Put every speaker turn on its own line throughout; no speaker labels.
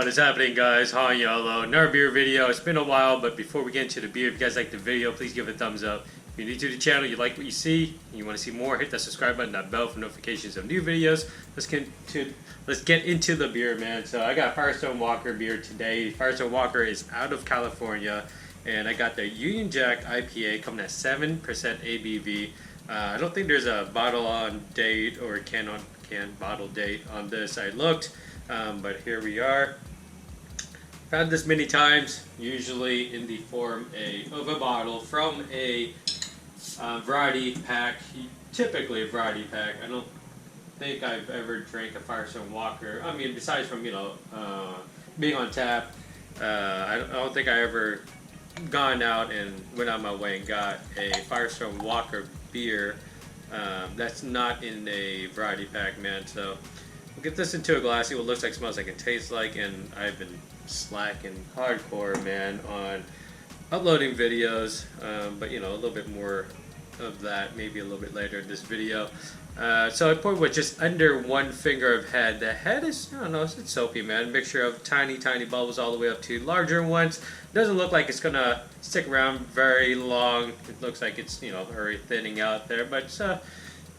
What is happening, guys? Hi, Yellow. Another beer video. It's been a while, but before we get into the beer, if you guys like the video, please give it a thumbs up. If you're new to the channel, you like what you see, and you want to see more, hit that subscribe button, that bell for notifications of new videos. Let's get into the beer, man. So I got Firestone Walker beer today. Firestone Walker is out of California, and I got the Union Jack IPA coming at 7% ABV. I don't think there's a bottle on date or can bottle date on this. I looked. But here we are. Found this many times, usually in the form of a bottle from a variety pack, typically a variety pack. I don't think I've ever drank a Firestone Walker. I mean, besides from, being on tap, I don't think I ever gone out and went on my way and got a Firestone Walker beer that's not in a variety pack, man. So we'll get this into a glass, see what it looks like, smells like, and tastes like, and I've been slacking hardcore, man, on uploading videos, but a little bit more of that maybe a little bit later in this video. So I poured with just under 1 finger of head. The head is, I don't know, it's soapy, man. Mixture of tiny bubbles all the way up to larger ones. Doesn't look like it's gonna stick around very long. It looks like it's, already thinning out there, but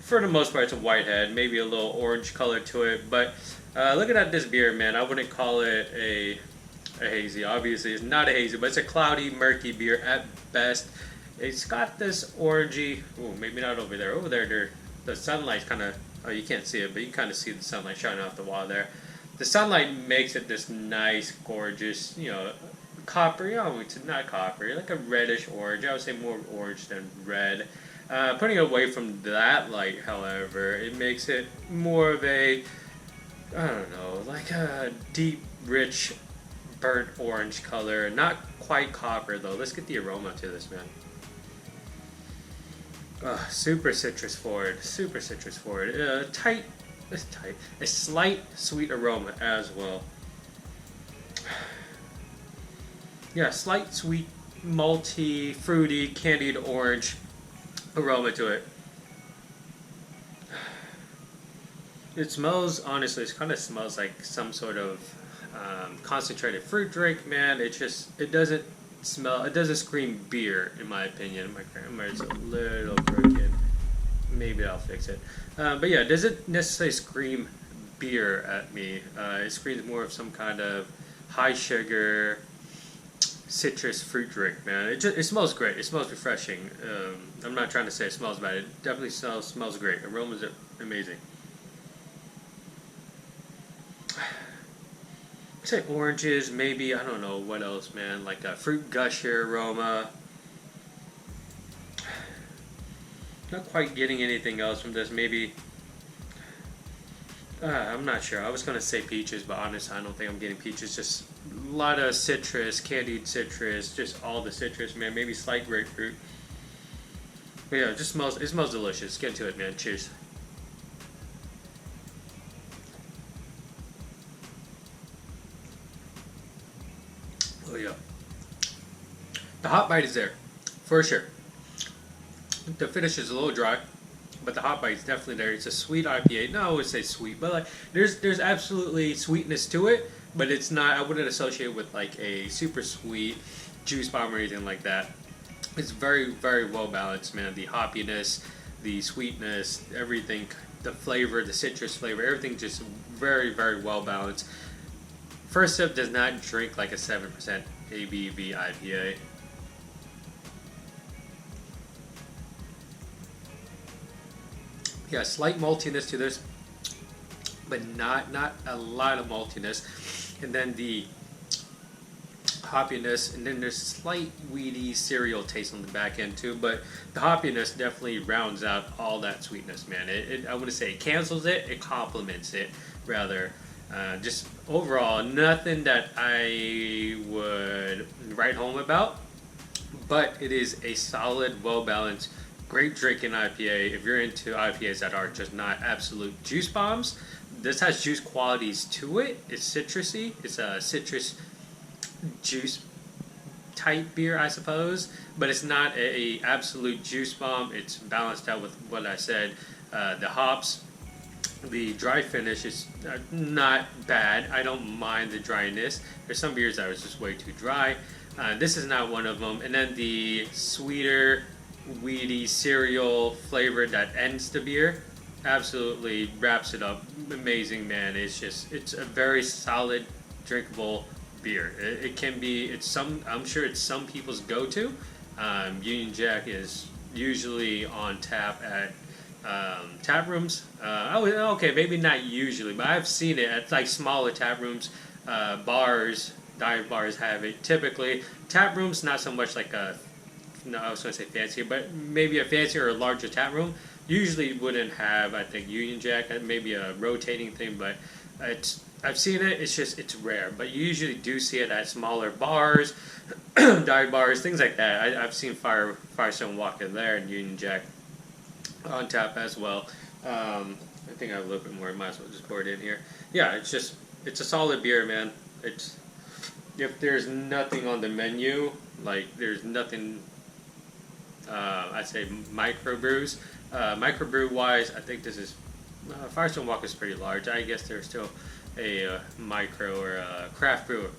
for the most part, it's a white head, maybe a little orange color to it. But looking at this beer, man, I wouldn't call it a hazy. Obviously, it's not a hazy, but it's a cloudy, murky beer at best. It's got this orangey, maybe not over there. Over there, the sunlight's kind of, you can't see it, but you can kind of see the sunlight shining off the wall there. The sunlight makes it this nice, gorgeous, coppery. Oh, it's not coppery, like a reddish orange. I would say more orange than red. Putting it away from that light, however, it makes it more of a, I don't know, like a deep, rich, burnt orange color. Not quite copper, though. Let's get the aroma to this, man. Super citrus forward. Super citrus forward. It's tight. A slight sweet aroma as well. Yeah, slight sweet, malty, fruity, candied orange aroma to it. It smells, honestly, it kind of smells like some sort of concentrated fruit drink, man. It doesn't scream beer, in my opinion. My grammar's a little broken. Maybe I'll fix it. But yeah, it doesn't necessarily scream beer at me. It screams more of some kind of high sugar citrus fruit drink, man. It smells great. It smells refreshing. I'm not trying to say it smells bad. It definitely smells great. Aromas are amazing. I'd say oranges, maybe, I don't know what else, man. Like a fruit gusher aroma. Not quite getting anything else from this. Maybe, I'm not sure. I was going to say peaches, but honestly, I don't think I'm getting peaches. Just a lot of citrus, candied citrus, just all the citrus, man. Maybe slight grapefruit. But yeah, it smells delicious. Let's get into it, man. Cheers. Oh yeah. The hot bite is there, for sure. The finish is a little dry, but the hot bite is definitely there. It's a sweet IPA. No, I would say sweet, but like there's absolutely sweetness to it, but it's not. I wouldn't associate it with like a super sweet juice bomb or anything like that. It's very, very well balanced, man. The hoppiness, the sweetness, everything, the flavor, the citrus flavor, everything just very, very well balanced. First sip does not drink like a 7% ABV IPA. Yeah, slight maltiness to this, but not a lot of maltiness. And then the hoppiness, and then there's slight weedy cereal taste on the back end too. But the hoppiness definitely rounds out all that sweetness, man. I wouldn't say it cancels it; it complements it rather. Just overall, nothing that I would write home about, but it is a solid, well-balanced, great drinking IPA. If you're into IPAs that are just not absolute juice bombs, this has juice qualities to it. It's citrusy. It's a citrus juice type beer, I suppose, but it's not a absolute juice bomb. It's balanced out with what I said. The hops The dry finish is not bad. I don't mind the dryness. There's some beers that was just way too dry. This is not one of them. And then the sweeter, weedy cereal flavor that ends the beer absolutely wraps it up. Amazing, man. It's a very solid, drinkable beer. It can be. I'm sure it's some people's go-to. Union Jack is usually on tap at tap rooms. Okay, maybe not usually, but I've seen it at like smaller tap rooms, bars, dive bars have it. Typically, tap rooms not so much like a. No, I was going to say fancy, but maybe a fancier or a larger tap room usually wouldn't have. I think Union Jack, maybe a rotating thing, but I've seen it. It's rare, but you usually do see it at smaller bars, dive bars, things like that. I've seen Firestone walk in there and Union Jack on tap as well. I think I have a little bit more. I might as well just pour it in here. Yeah, it's a solid beer, man. If there's nothing on the menu, like there's nothing, I'd say microbrews. Microbrew wise, I think this is Firestone Walk is pretty large. I guess there's still a micro or a craft brew.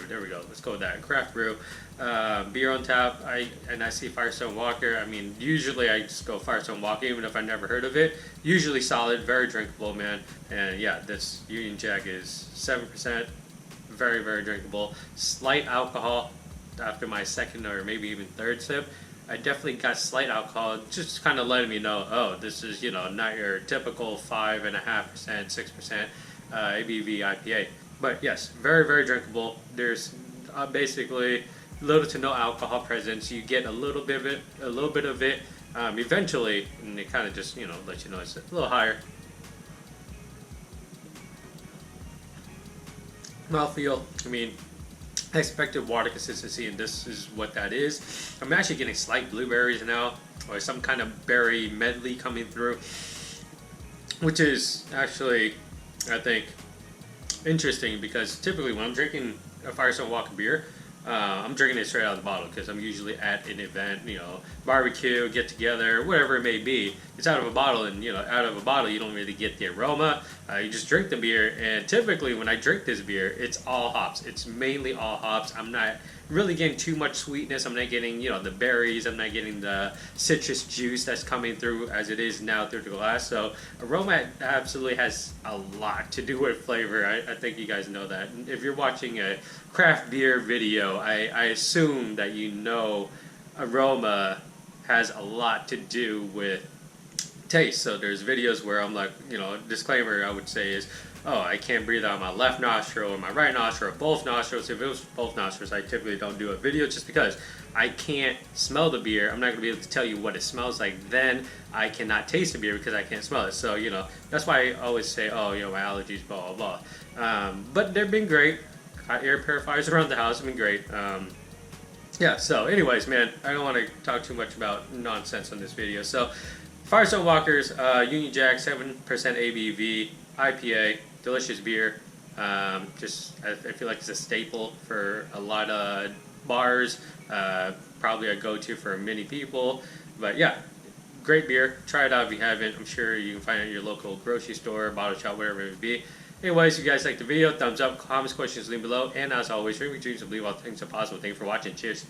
There we go. Let's go with that. Craft brew. Beer on tap. I see Firestone Walker. I mean, usually I just go Firestone Walker, even if I never heard of it. Usually solid, very drinkable, man. And yeah, this Union Jack is 7%. Very, very drinkable. Slight alcohol after my second or maybe even third sip. I definitely got slight alcohol, just kind of letting me know, oh, this is, not your typical 5.5%, 6% ABV IPA. But yes, very, very drinkable. There's basically little to no alcohol presence. You get a little bit of it eventually, and it kind of just, let you know it's a little higher. Mouthfeel, I mean, I expected water consistency, and this is what that is. I'm actually getting slight blueberries now, or some kind of berry medley coming through, which is actually, I think, interesting because typically when I'm drinking a Firestone Walker beer, I'm drinking it straight out of the bottle because I'm usually at an event, barbecue, get together, whatever it may be. It's out of a bottle, and out of a bottle you don't really get the aroma. You just drink the beer, and typically when I drink this beer, it's all hops. It's mainly all hops. I'm not really getting too much sweetness. I'm not getting the berries. I'm not getting the citrus juice that's coming through as it is now through the glass. So aroma absolutely has a lot to do with flavor. I think you guys know that. If you're watching a craft beer video, I assume that aroma has a lot to do with taste. So there's videos where I'm like, disclaimer I would say is, oh, I can't breathe out my left nostril or my right nostril or both nostrils. If it was both nostrils, I typically don't do a video just because I can't smell the beer. I'm not going to be able to tell you what it smells like. Then I cannot taste the beer because I can't smell it. So, that's why I always say, oh, my allergies, blah, blah, blah. But they've been great. Air purifiers around the house have been great. Yeah, so anyways, man, I don't want to talk too much about nonsense on this video. So, Firestone Walkers, Union Jack, 7% ABV, IPA, delicious beer. I feel like it's a staple for a lot of bars. Probably a go-to for many people. But yeah, great beer. Try it out if you haven't. I'm sure you can find it at your local grocery store, bottle shop, wherever it may be. Anyways, if you guys like the video, thumbs up, comments, questions, leave below. And as always, dream your dreams and believe all things are possible. Thank you for watching. Cheers.